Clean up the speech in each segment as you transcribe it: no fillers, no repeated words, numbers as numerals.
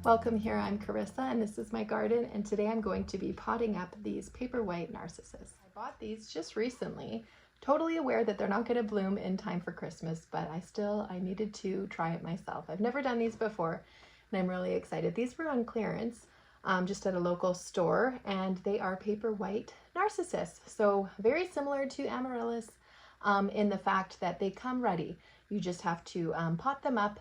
Welcome here, I'm Carissa and this is my garden, and today I'm going to be potting up these paper white narcissus. I bought these just recently, totally aware that they're not going to bloom in time for Christmas, but I needed to try it myself. I've never done these before and I'm really excited. These were on clearance just at a local store, and they are paper white narcissus. So very similar to amaryllis in the fact that they come ready. You just have to pot them up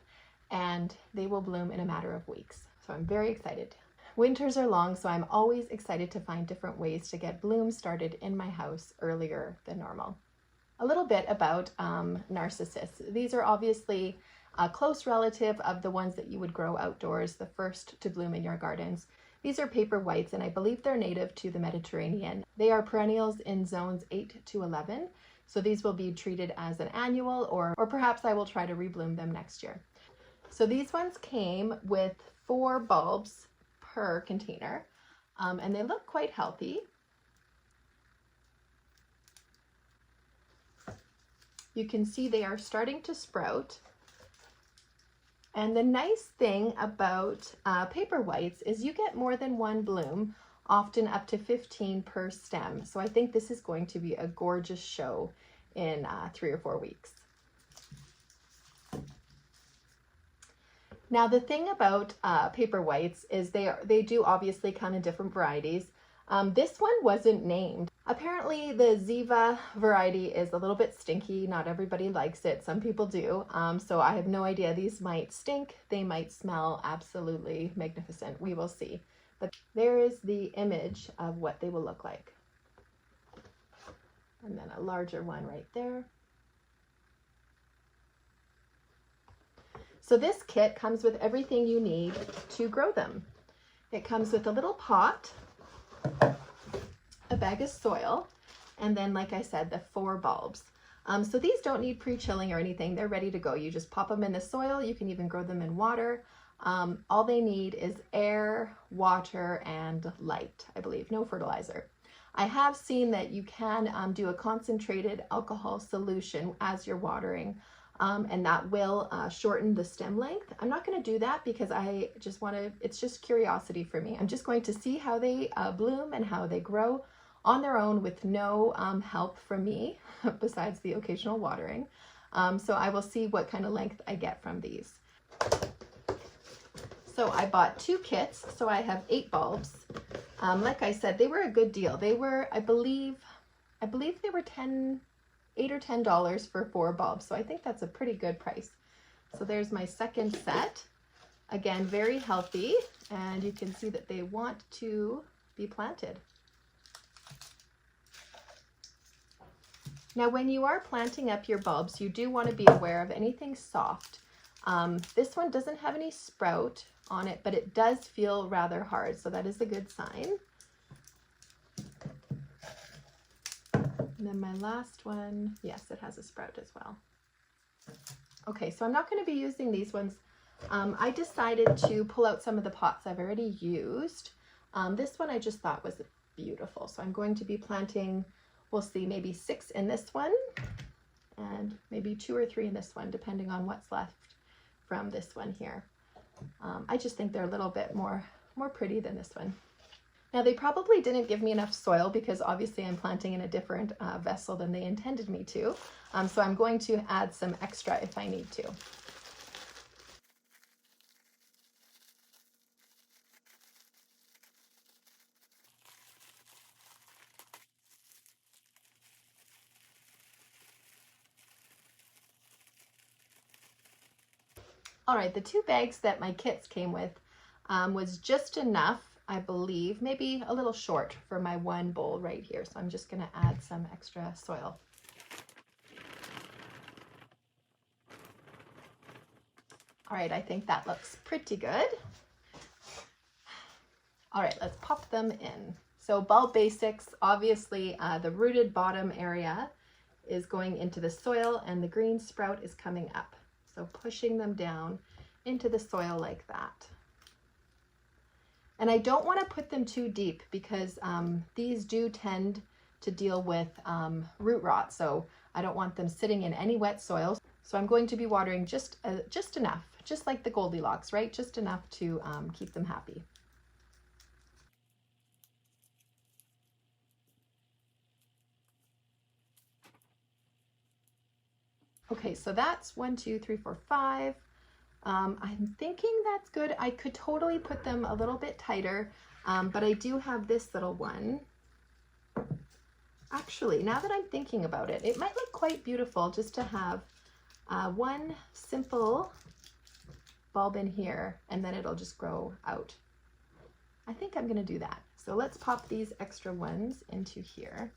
and they will bloom in a matter of weeks. So I'm very excited. Winters are long, so I'm always excited to find different ways to get blooms started in my house earlier than normal. A little bit about narcissus. These are obviously a close relative of the ones that you would grow outdoors, the first to bloom in your gardens. These are paper whites, and I believe they're native to the Mediterranean. They are perennials in zones 8 to 11, so these will be treated as an annual, or perhaps I will try to rebloom them next year. So these ones came with 4 bulbs per container, and they look quite healthy. You can see they are starting to sprout. And the nice thing about paper whites is you get more than one bloom, often up to 15 per stem. So I think this is going to be a gorgeous show in 3 or 4 weeks. Now the thing about paper whites is they do obviously come in different varieties. This one wasn't named. Apparently the Ziva variety is a little bit stinky. Not everybody likes it. Some people do. So I have no idea. These might stink. They might smell absolutely magnificent. We will see. But there is the image of what they will look like. And then a larger one right there. So this kit comes with everything you need to grow them. It comes with a little pot, a bag of soil, and then, like I said, the 4 bulbs. So these don't need pre-chilling or anything. They're ready to go. You just pop them in the soil. You can even grow them in water. All they need is air, water, and light, I believe. No fertilizer. I have seen that you can do a concentrated alcohol solution as you're watering. And that will shorten the stem length. I'm not going to do that because I just want to, it's just curiosity for me. I'm just going to see how they bloom and how they grow on their own with no help from me besides the occasional watering. So I will see what kind of length I get from these. So I bought 2 kits, so I have 8 bulbs. Like I said, they were a good deal. They were, I believe they were $8 or $10 for 4 bulbs. So I think that's a pretty good price. So there's my second set. Again, very healthy, and you can see that they want to be planted. Now, when you are planting up your bulbs, you do want to be aware of anything soft. This one doesn't have any sprout on it, but it does feel rather hard. So that is a good sign. And then my last one, yes, it has a sprout as well. Okay, so I'm not going to be using these ones. I decided to pull out some of the pots I've already used. This one I just thought was beautiful. So I'm going to be planting, we'll see, maybe 6 in this one and maybe 2 or 3 in this one, depending on what's left from this one here. I just think they're a little bit more pretty than this one. Now they probably didn't give me enough soil because obviously I'm planting in a different vessel than they intended me to. So I'm going to add some extra if I need to. All right, the 2 bags that my kits came with was just enough, I believe, maybe a little short for my 1 bowl right here. So I'm just going to add some extra soil. All right, I think that looks pretty good. All right, let's pop them in. So bulb basics, obviously the rooted bottom area is going into the soil and the green sprout is coming up. So pushing them down into the soil like that. And I don't want to put them too deep because these do tend to deal with root rot. So I don't want them sitting in any wet soil. So I'm going to be watering just enough, just like the Goldilocks, right? Just enough to keep them happy. Okay, so that's 1, 2, 3, 4, 5. I'm thinking that's good. I could totally put them a little bit tighter, but I do have this little one. Actually, now that I'm thinking about it, it might look quite beautiful just to have one simple bulb in here, and then it'll just grow out. I think I'm going to do that. So let's pop these extra ones into here.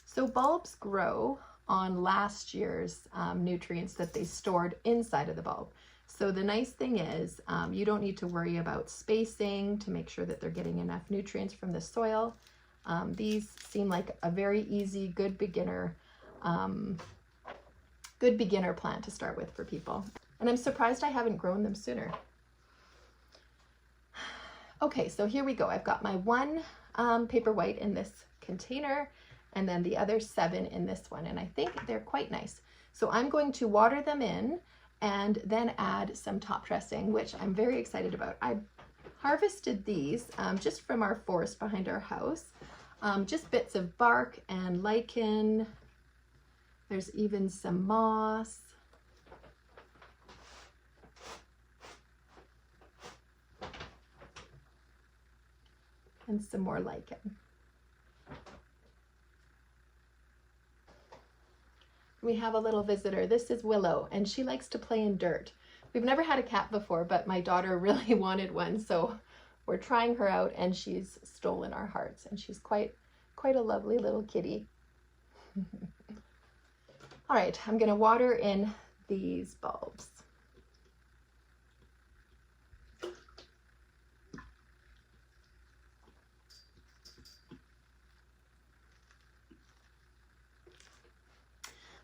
So bulbs grow on last year's nutrients that they stored inside of the bulb. So the nice thing is you don't need to worry about spacing to make sure that they're getting enough nutrients from the soil. These seem like a very easy, good beginner plant to start with for people. And I'm surprised I haven't grown them sooner. Okay, so here we go. I've got my one paper white in this container, and then the other 7 in this one, and I think they're quite nice. So I'm going to water them in and then add some top dressing, which I'm very excited about. I harvested these just from our forest behind our house, just bits of bark and lichen. There's even some moss. And some more lichen. We have a little visitor. This is Willow, and she likes to play in dirt. We've never had a cat before, but my daughter really wanted one, so we're trying her out, and she's stolen our hearts, and she's quite a lovely little kitty. All right, I'm gonna water in these bulbs.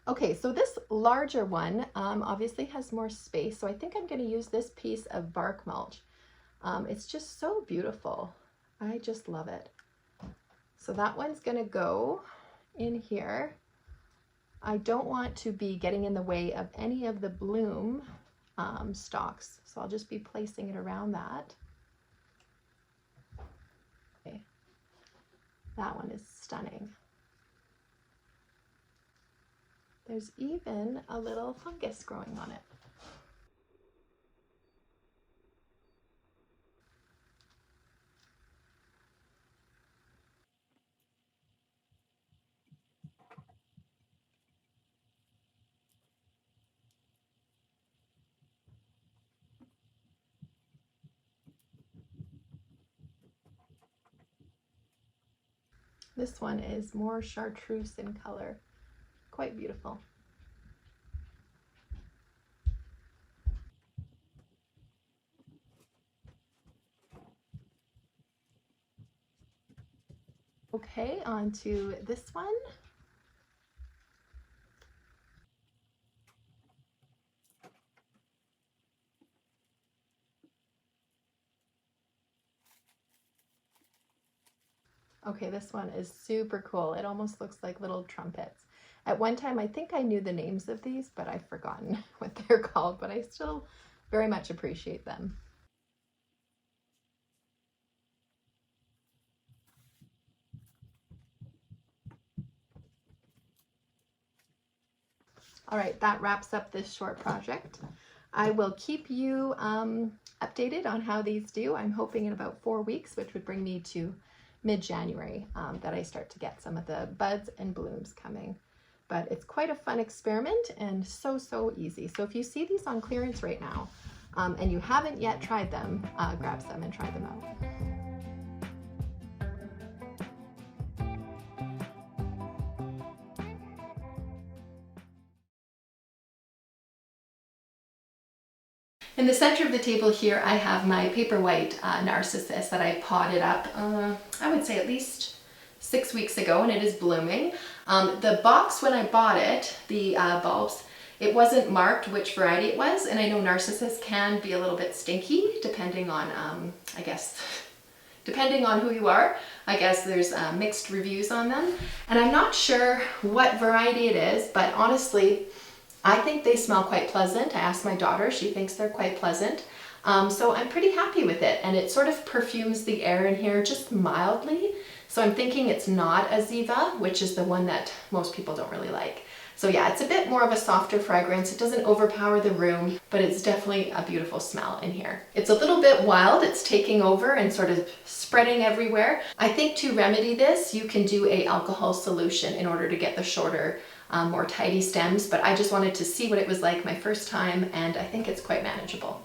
Okay, so this larger one obviously has more space, so I think I'm going to use this piece of bark mulch. It's just so beautiful. I just love it. So that one's going to go in here. I don't want to be getting in the way of any of the bloom stalks, so I'll just be placing it around that. Okay. That one is stunning. There's even a little fungus growing on it. This one is more chartreuse in color. Quite beautiful. Okay, on to this one. Okay, this one is super cool. It almost looks like little trumpets. At one time, I think I knew the names of these, but I've forgotten what they're called, but I still very much appreciate them. All right, that wraps up this short project. I will keep you updated on how these do. I'm hoping in about 4 weeks, which would bring me to mid-January, that I start to get some of the buds and blooms coming. But it's quite a fun experiment and so easy. So if you see these on clearance right now and you haven't yet tried them, grab some and try them out. In the center of the table here, I have my paper white narcissus that I potted up, I would say at least 6 weeks ago, and it is blooming. The box when I bought it, the bulbs, it wasn't marked which variety it was, and I know narcissus can be a little bit stinky depending on, I guess, Depending on who you are, I guess there's mixed reviews on them. And I'm not sure what variety it is, but honestly, I think they smell quite pleasant. I asked my daughter, she thinks they're quite pleasant. So I'm pretty happy with it, and it sort of perfumes the air in here just mildly. So I'm thinking it's not a Ziva, which is the one that most people don't really like. So yeah, it's a bit more of a softer fragrance. It doesn't overpower the room, but it's definitely a beautiful smell in here. It's a little bit wild. It's taking over and sort of spreading everywhere. I think to remedy this, you can do a alcohol solution in order to get the shorter, more tidy stems, but I just wanted to see what it was like my first time, and I think it's quite manageable.